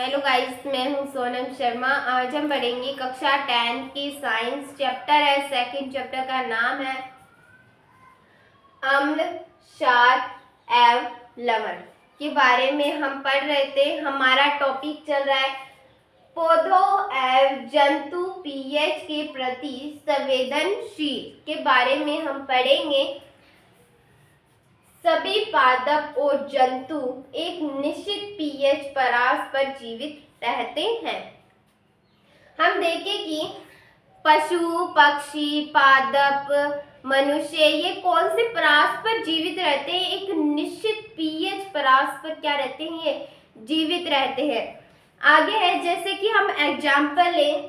Hello guys, मैं हूं सोनम शर्मा। आज हम पढ़ेंगे कक्षा 10 की साइंस। चैप्टर है, सेकंड चैप्टर का नाम है अम्ल, क्षार एवं लवण के बारे में हम पढ़ रहे थे। हमारा टॉपिक चल रहा है पौधों एवं जंतु पीएच के प्रति संवेदनशील के बारे में हम पढ़ेंगे। सभी पादप और जंतु एक निश्चित पीएच परास पर जीवित रहते हैं। हम देखें कि पशु, पक्षी, पादप, मनुष्य ये कौन से परास पर जीवित रहते हैं? एक निश्चित पीएच परास पर क्या रहते हैं? ये जीवित रहते हैं। आगे है, जैसे कि हम एग्जाम्पल लें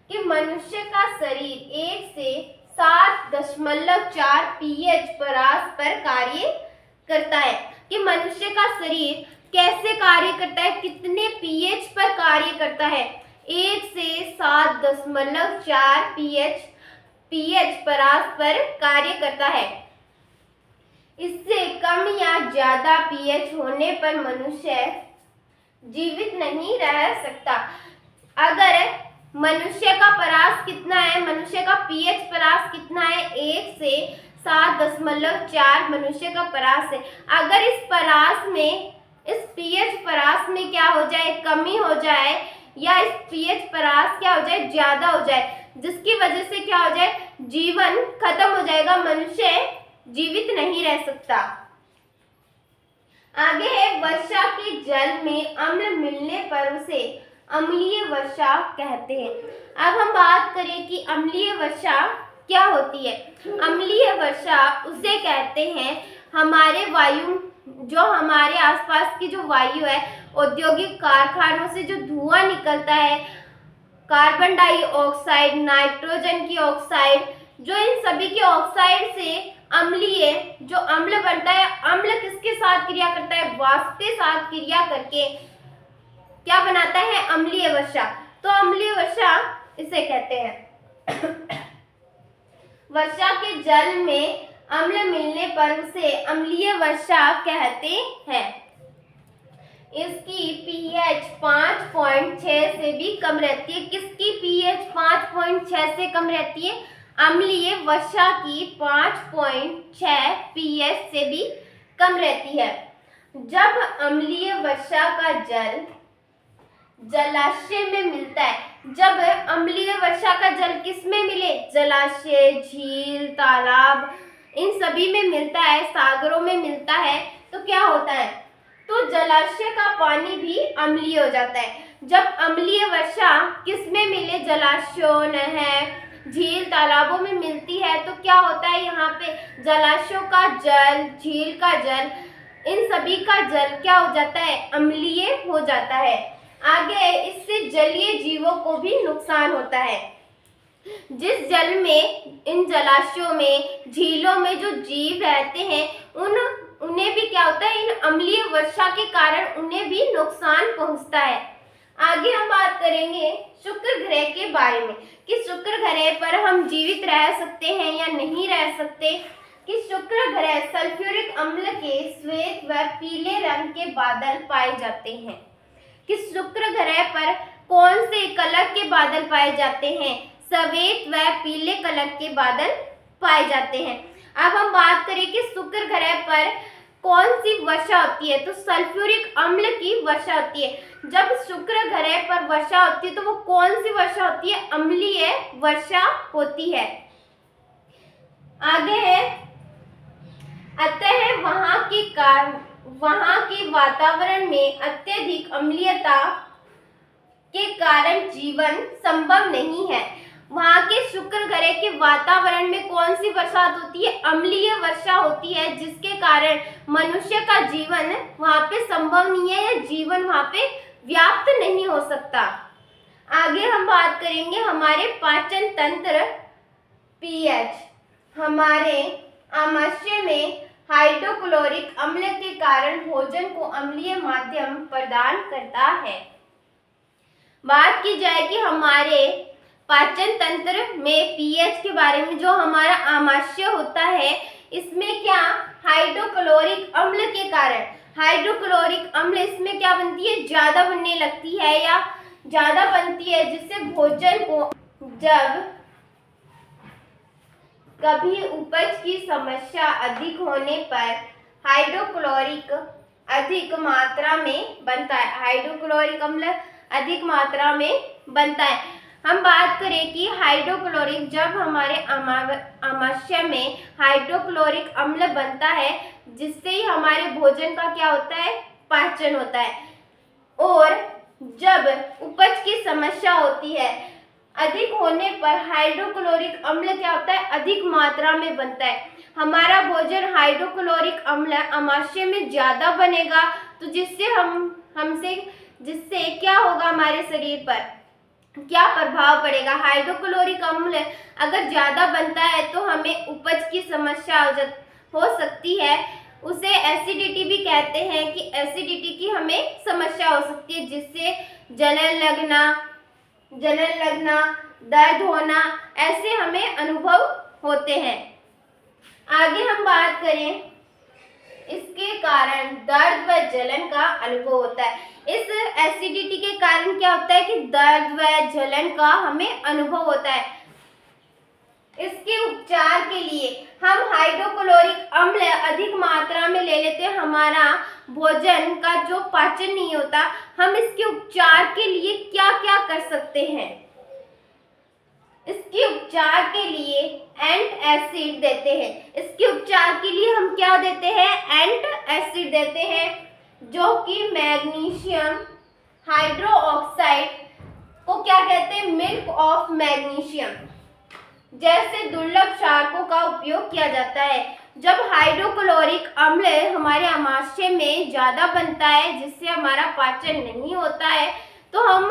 कि मनुष्य का शरीर 1 से 7.4 पीएच परास पर कार्य करता है। कि मनुष्य का शरीर कैसे कार्य करता है, कितने पीएच पर कार्य करता है? 1 से 7.4 पीएच परास पर कार्य करता है। इससे कम या ज्यादा पीएच होने पर मनुष्य जीवित नहीं रह सकता। अगर मनुष्य का परास कितना है, मनुष्य का पीएच परास कितना है? 1 से 7.4 मनुष्य का परास है। अगर इस पीएच परास में क्या हो जाए, कमी हो जाए, या इस पीएच परास क्या हो जाए, ज्यादा हो जाए, जिसकी वजह से क्या हो जाए, जीवन खत्म हो जाएगा, मनुष्य जीवित नहीं रह सकता। आगे है, वर्षा के जल में अम्ल मिलने पर उसे अम्लीय वर्षा कहते हैं। अब हम बात करें कि अम्लीय वर्षा क्या होती है। अम्लीय वर्षा उसे कहते हैं हमारे वायु, जो हमारे आसपास की जो वायु है, औद्योगिक कारखानों से जो धुआं निकलता है, कार्बन डाइऑक्साइड, नाइट्रोजन की ऑक्साइड, जो इन सभी के ऑक्साइड से अम्लीय जो अम्ल बनता है, अम्ल किसके साथ क्रिया करता है? वाष्प के साथ क्रिया करके क्या बनाता है? अम्लीय वर्षा। तो अम्लीय वर्षा इसे कहते हैं। वर्षा के जल में अम्ल मिलने पर उसे अम्लीय वर्षा कहते हैं। इसकी पीएच 5.6 से भी कम रहती है। किसकी पीएच 5.6 से कम रहती है? अम्लीय वर्षा की 5.6 पीएच से भी कम रहती है। जब अम्लीय वर्षा का जल जलाशय में मिलता है, जब अम्लीय वर्षा का जल किस में मिले? जलाशय, झील, तालाब, इन सभी में मिलता है, सागरों में मिलता है, तो क्या होता है? तो जलाशय का पानी भी अम्लीय हो जाता है। जब अम्लीय वर्षा किस में मिले? जलाशयों, नहर, झील, तालाबों में मिलती है, तो क्या होता है? यहाँ पे जलाशयों का जल, झील का जल, इन सभी का जल क्या हो जाता है? अम्लीय हो जाता है। आगे, इससे जलीय जीवों को भी नुकसान होता है। जिस जल में, इन जलाशयों में, झीलों में जो जीव रहते हैं, उन्हें भी क्या होता है? इन अम्लीय वर्षा के कारण उन्हें भी नुकसान पहुंचता है। आगे हम बात करेंगे शुक्र ग्रह के बारे में कि शुक्र ग्रह पर हम जीवित रह सकते हैं या नहीं रह सकते। कि शुक्र ग्रह सल्फ्यूरिक अम्ल के श्वेत व पीले रंग के बादल पाए जाते हैं। कि शुक्र ग्रह पर कौन से कलर के बादल पाए जाते हैं? सफेद व पीले कलर के बादल पाए जाते हैं। अब हम बात करें कि शुक्र ग्रह पर कौन सी वर्षा होती है, तो सल्फ्यूरिक अम्ल की वर्षा होती है। जब शुक्र ग्रह पर वर्षा होती है तो वो कौन सी वर्षा होती है? अम्लीय वर्षा होती है। आगे है, अतः वहां के वातावरण में अत्यधिक अम्लीयता के कारण जीवन संभव नहीं है। वहां के शुक्र ग्रह के वातावरण में कौन सी बरसात होती है? अम्लीय वर्षा होती है, जिसके कारण मनुष्य का जीवन वहां पे संभव नहीं है, या जीवन वहां पे व्याप्त नहीं हो सकता। आगे हम बात करेंगे हमारे पाचन तंत्र पीएच। हमारे आमाशय में हाइड्रोक्लोरिक अम्ल के कारण भोजन को अम्लीय माध्यम प्रदान करता है। बात की जाए कि हमारे पाचन तंत्र में पीएच के बारे में, जो हमारा आमाशय होता है, इसमें क्या हाइड्रोक्लोरिक अम्ल के कारण हाइड्रोक्लोरिक अम्ल इसमें क्या बनती है, ज्यादा बनने लगती है या ज्यादा बनती है, जिससे भोजन को जब कभी उपज की समस्या अधिक होने पर हाइड्रोक्लोरिक अधिक मात्रा में बनता है, हाइड्रोक्लोरिक अम्ल अधिक मात्रा में बनता है। हम बात करें कि हाइड्रोक्लोरिक जब हमारे आमाशय में हाइड्रोक्लोरिक अम्ल बनता है, जिससे ही हमारे भोजन का क्या होता है, पाचन होता है। और जब उपज की समस्या होती है अधिक होने पर हाइड्रोक्लोरिक अम्ल क्या होता है, अधिक मात्रा में बनता है। हमारा भोजन हाइड्रोक्लोरिक अम्ल आमाशय में ज्यादा बनेगा, तो जिससे क्या होगा, हमारे शरीर पर क्या प्रभाव पड़ेगा। हाइड्रोक्लोरिक अम्ल अगर ज्यादा बनता है तो हमें उपज की समस्या हो सकती है, उसे एसिडिटी भी कहते हैं कि एसिडिटी की हमें समस्या हो सकती है, जिससे जलन लगना, दर्द होना, ऐसे हमें अनुभव होते हैं। आगे हम बात करें, इसके कारण दर्द व जलन का अनुभव होता है। इस एसिडिटी के कारण क्या होता है कि दर्द व जलन का हमें अनुभव होता है। इसके उपचार के लिए हम हाइड्रोक्लोरिक अम्ल अधिक मात्रा में ले लेते हैं, हमारा भोजन का जो पाचन नहीं होता। हम इसके उपचार के लिए क्या क्या कर सकते हैं, इसके उपचार के लिए एंटासिड देते हैं। इसके उपचार के लिए हम क्या देते हैं, एंटासिड देते हैं, जो कि मैग्नीशियम हाइड्रोक्साइड को क्या कहते हैं, मिल्क ऑफ मैग्नीशियम जैसे दुर्लभ क्षारकों का उपयोग किया जाता है। जब हाइड्रोक्लोरिक अम्ल हमारे आमाशय में ज्यादा बनता है, जिससे हमारा पाचन नहीं होता है, तो हम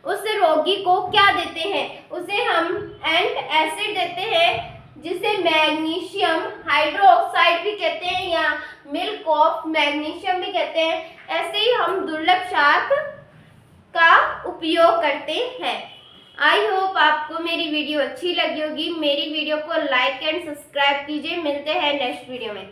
उस रोगी को क्या देते हैं, उसे हम एंटासिड देते हैं, जिसे मैग्नीशियम हाइड्रोक्साइड भी कहते हैं या मिल्क ऑफ मैग्नीशियम भी कहते हैं। ऐसे ही हम दुर्लभ क्षारक का उपयोग करते हैं। आई होप आपको मेरी वीडियो अच्छी लगी होगी। मेरी वीडियो को लाइक एंड सब्सक्राइब कीजिए। मिलते हैं नेक्स्ट वीडियो में।